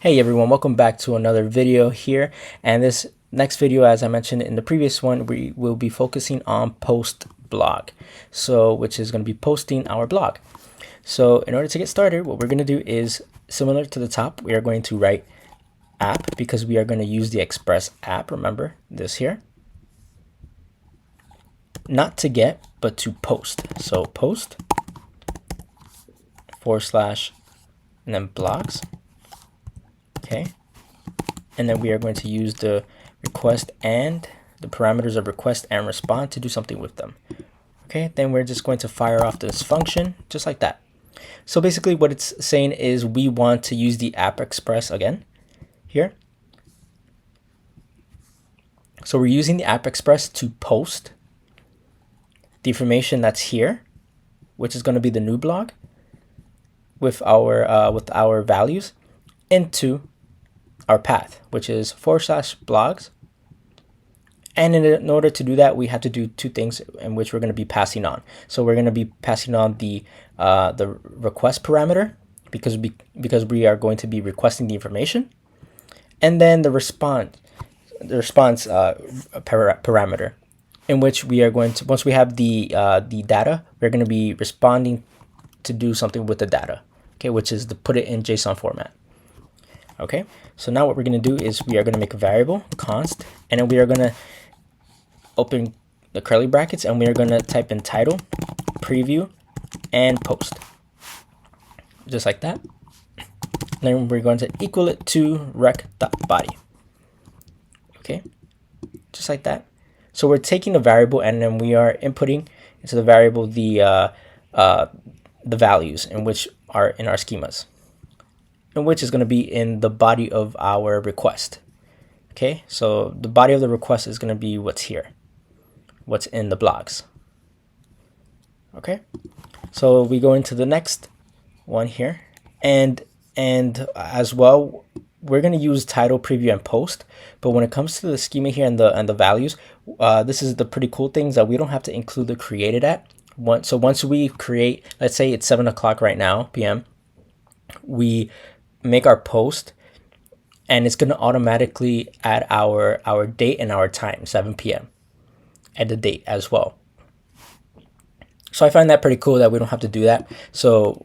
Hey everyone, welcome back to another video here. And this next video, as I mentioned in the previous one, we will be focusing on post blog. Which is going to be posting our blog. So in order to get started, what we're going to do is similar to the top, we are going to write app because we are going to use the Express app. Remember this here. Not to get, but to post. So post / and then blogs. Okay, and then we are going to use the request and the parameters of request and respond to do something with them. Okay, then we're just going to fire off this function just like that. So basically what it's saying is we want to use the app express again here. So we're using the app express to post the information that's here, which is going to be the new blog with our values, into our path, which is / blogs. And in order to do that, we have to do two things in which we're going to be passing on. So we're going to be passing on the request parameter because we are going to be requesting the information, and then the response parameter, in which we are going to, once we have the data, we're going to be responding to do something with the data. Okay, which is to put it in JSON format. Okay, so now what we're going to do is we are going to make a variable const, and then we are going to open the curly brackets, and we are going to type in title, preview, and post, just like that. Then we're going to equal it to rec.body. Okay, just like that. So we're taking a variable, and then we are inputting into the variable the values in which are in our schemas, and which is going to be in the body of our request. Okay, so the body of the request is going to be what's here, what's in the blogs. Okay, so we go into the next one here, and as well, we're going to use title, preview, and post. But when it comes to the schema here and the values, this is the pretty cool things that we don't have to include the created at. So once we create, let's say it's 7 o'clock right now p.m., we make our post, and it's going to automatically add our date and our time, 7 p.m. add the date as well. So I find that pretty cool that we don't have to do that. So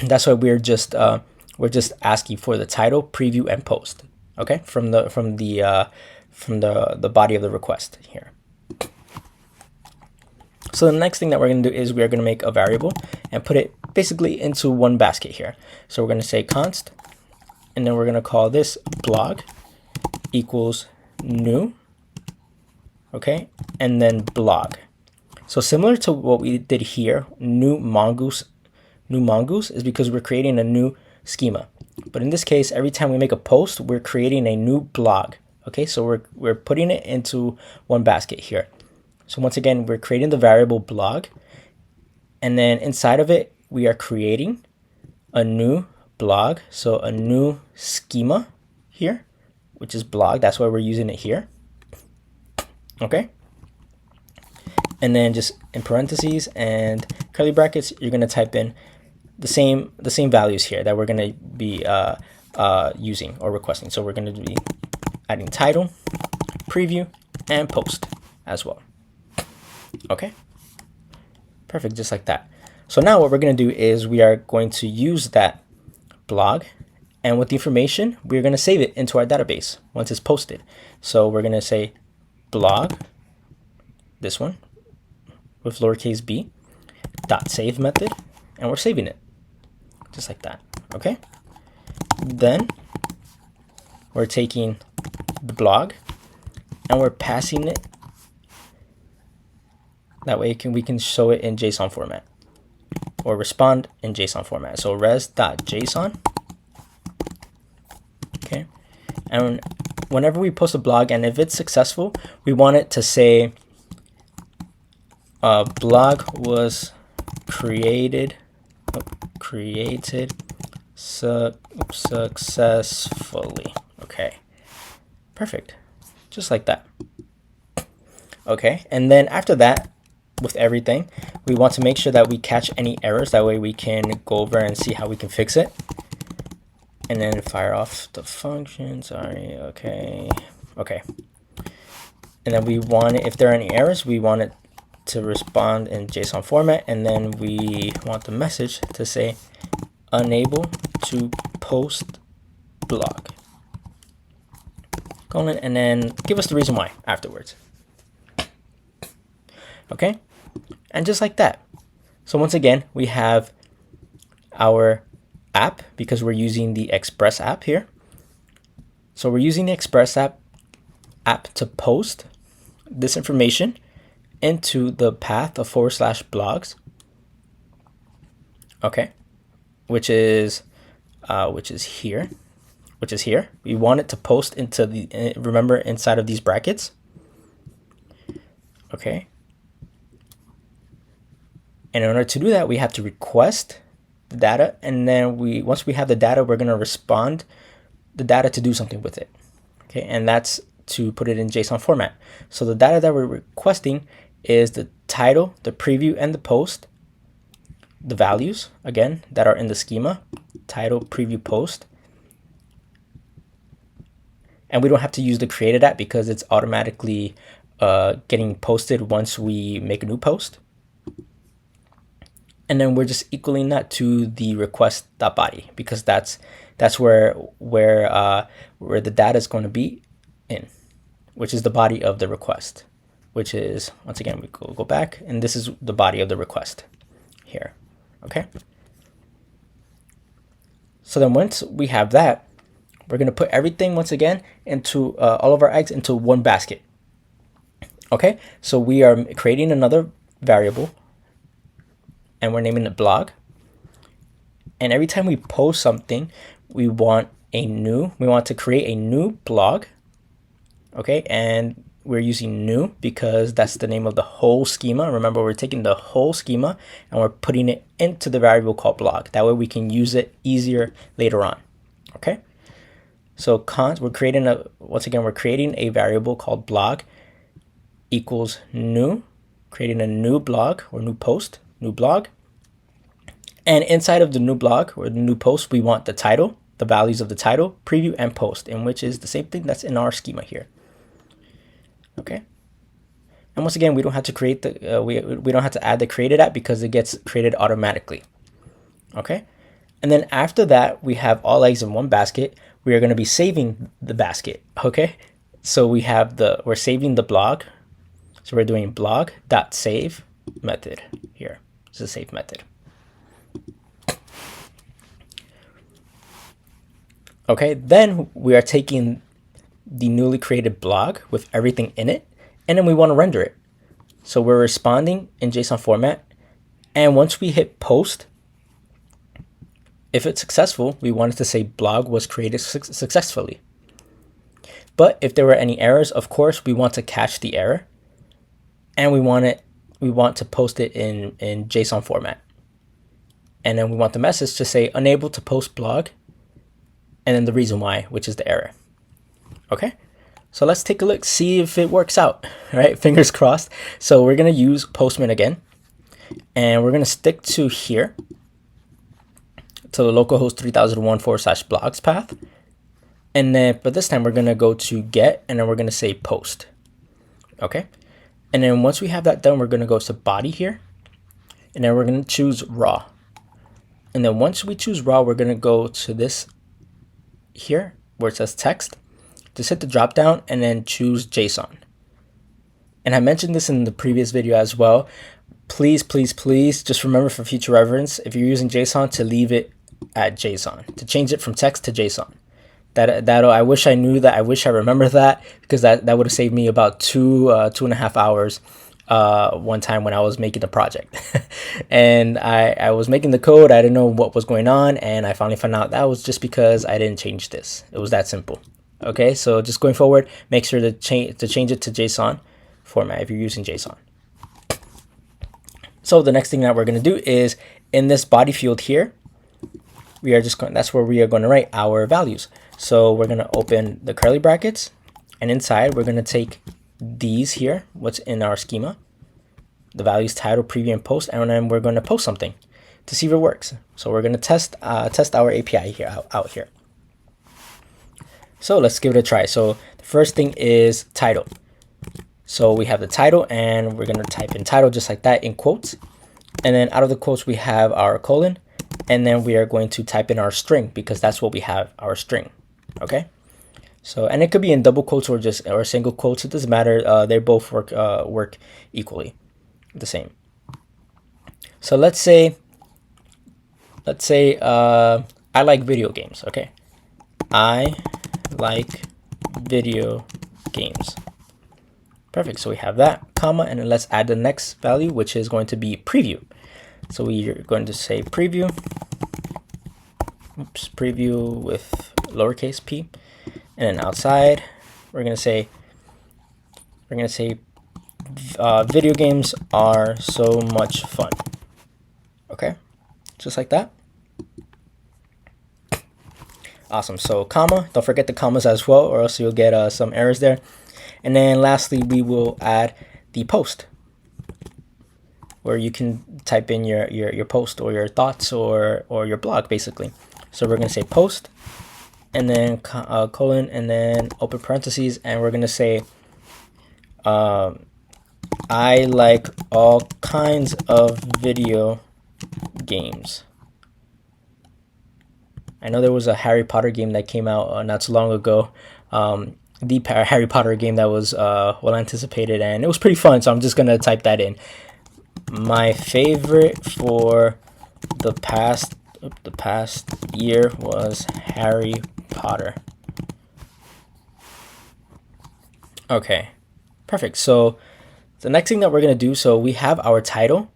that's why we're just asking for the title, preview, and post. Okay, from the body of the request here. So the next thing that we're going to do is we are going to make a variable and put it basically into one basket here. So we're going to say const, and then we're going to call this blog equals new. Okay, and then blog. So similar to what we did here, new mongoose is because we're creating a new schema. But in this case, every time we make a post, we're creating a new blog. Okay, so we're putting it into one basket here. So once again, we're creating the variable blog, and then inside of it, we are creating a new blog. So a new schema here, which is blog. That's why we're using it here. Okay. And then just in parentheses and curly brackets, you're going to type in the same values here that we're going to be using or requesting. So we're going to be adding title, preview, and post as well. Okay, perfect, just like that. So now what we're going to do is we are going to use that blog, and with the information, we're going to save it into our database once it's posted. So we're going to say blog, this one, with lowercase b, .save method, and we're saving it, just like that. Okay, then we're taking the blog, and we're passing it. That way we can show it in JSON format or respond in JSON format. So res.json. Okay. And whenever we post a blog, and if it's successful, we want it to say blog was created successfully. Okay. Perfect. Just like that. Okay. And then after that, with everything, we want to make sure that we catch any errors. That way we can go over and see how we can fix it. and then fire off the function. Sorry, okay. And then we want it, if there are any errors, we want it to respond in JSON format, and then we want the message to say unable to post blog, colon, and then give us the reason why afterwards. Okay, and just like that. So once again, we have our app because we're using the Express app here. So we're using the Express app to post this information into the path of /blogs. Okay, which is here. We want it to post into the, remember, inside of these brackets. Okay. And in order to do that, we have to request the data, and then once we have the data, we're going to respond the data to do something with it. Okay, and that's to put it in JSON format. So the data that we're requesting is the title, the preview, and the post, the values, again, that are in the schema, title, preview, post. And we don't have to use the created at because it's automatically getting posted once we make a new post. And then we're just equaling that to the request.body because that's where the data is going to be in, which is the body of the request, which is, once again, we go back, and this is the body of the request here. Okay. So then once we have that, we're going to put everything once again into all of our eggs into one basket. Okay. So we are creating another variable, and we're naming it blog. And every time we post something, we want to create a new blog. Okay, and we're using new because that's the name of the whole schema. Remember, we're taking the whole schema and we're putting it into the variable called blog. That way we can use it easier later on. Okay, so we're creating a variable called blog equals new, creating a new blog or new post, new blog. And inside of the new blog or the new post, we want the title, the values of the title, preview, and post, in which is the same thing that's in our schema here. Okay. And once again, we don't have to create the we don't have to add the created at because it gets created automatically. Okay. And then after that, we have all eggs in one basket. We are going to be saving the basket. Okay. So we're saving the blog. So we're doing blog.save method here. It's a save method. Okay, then we are taking the newly created blog with everything in it, and then we want to render it. So we're responding in JSON format, and once we hit post, if it's successful, we want it to say blog was created successfully. But if there were any errors, of course, we want to catch the error, and we want to post it in JSON format. And then we want the message to say unable to post blog, and then the reason why, which is the error. Okay, so let's take a look, see if it works out. All right, fingers crossed. So we're going to use Postman again, and we're going to stick to here, to the localhost 3001 /blogs path. And then, but this time we're going to go to get, and then we're going to say post. Okay, and then once we have that done, we're going to go to body here, and then we're going to choose raw. And then once we choose raw, we're going to go to this here where it says text. Just hit the drop down and then choose JSON. And I mentioned this in the previous video as well. Please just remember for future reference, if you're using JSON, to leave it at JSON, to change it from text to JSON. I wish I knew that. I wish I remembered that, because that would have saved me about 2.5 hours one time when I was making the project. And I was making the code, I didn't know what was going on, and I finally found out that was just because I didn't change this. It was that simple. Okay, so just going forward, make sure to change it to JSON format if you're using JSON. So the next thing that we're going to do is in this body field here, that's where we are going to write our values. So we're going to open the curly brackets, and inside we're going to take these here, what's in our schema, the values, title, preview, and post, and then we're going to post something to see if it works. So we're going to test our API here out here. So let's give it a try. So the first thing is title. So we have the title, and we're going to type in title just like that in quotes. And then out of the quotes, we have our colon. And then we are going to type in our string, because that's what we have, our string. Okay. So, and it could be in double quotes or single quotes. It doesn't matter. They both work equally the same. So let's say I like video games. Okay. I like video games. Perfect. So we have that, comma, and then let's add the next value, which is going to be preview. So we are going to say preview. Oops, preview with lowercase p. And then outside, we're gonna say video games are so much fun. Okay, just like that. Awesome. So comma, don't forget the commas as well, or else you'll get some errors there. And then lastly, we will add the post, where you can type in your post or your thoughts or your blog, basically. So we're gonna say post, and then colon, and then open parentheses, and we're gonna say I like all kinds of video games. I know there was a Harry Potter game that came out not too long ago. The Harry Potter game that was well anticipated, and it was pretty fun. So I'm just gonna type that in. My favorite for the past year was Harry Potter. Okay, perfect. So the next thing that we're gonna do, so we have our title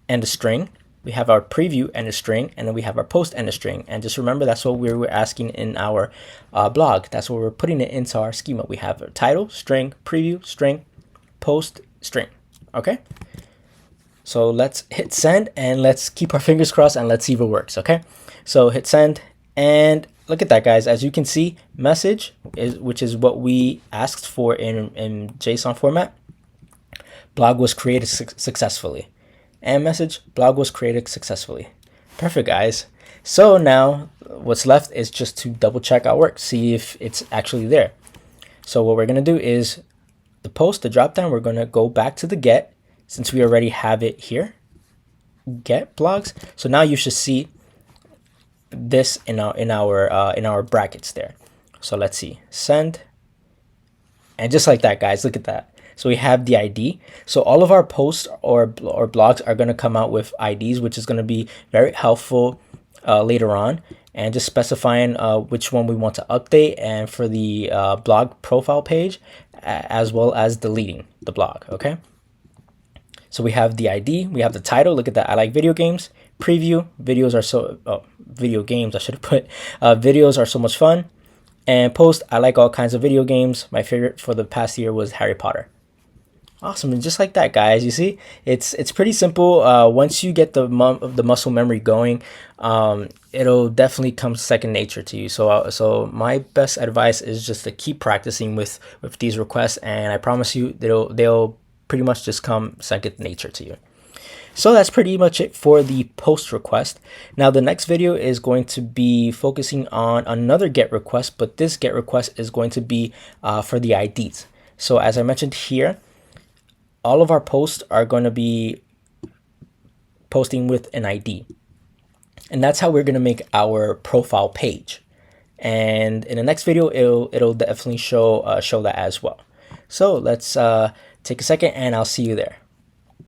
and a string. We have our preview and a string, and then we have our post and a string. And just remember, that's what we were asking in our blog. That's what we're putting it into our schema. We have a title, string, preview, string, post, string. Okay. So let's hit send, and let's keep our fingers crossed, and let's see if it works. Okay. So hit send, and look at that, guys. As you can see, message which is what we asked for in JSON format. Blog was created successfully. And message, blog was created successfully. Perfect, guys. So now what's left is just to double check our work, see if it's actually there. So what we're going to do is the post, the drop down, we're going to go back to the get, since we already have it here, get blogs. So now you should see this in our brackets there. So let's see, send, and just like that, guys, look at that. So we have the ID. So all of our posts or blogs are going to come out with IDs, which is going to be very helpful later on. And just specifying which one we want to update, and for the blog profile page, as well as deleting the blog. Okay. So we have the ID, we have the title. Look at that. I like video games. Preview, videos are so video games. I should have put videos are so much fun. And post, I like all kinds of video games. My favorite for the past year was Harry Potter. Awesome. And just like that, guys, you see, it's pretty simple. Once you get the muscle memory going, it'll definitely come second nature to you. So my best advice is just to keep practicing with these requests, and I promise you they'll pretty much just come second nature to you. So that's pretty much it for the post request. Now the next video is going to be focusing on another get request, but this get request is going to be for the IDs. So as I mentioned here, all of our posts are going to be posting with an ID. And that's how we're going to make our profile page. And in the next video, it'll definitely show that as well. So let's take a second, and I'll see you there.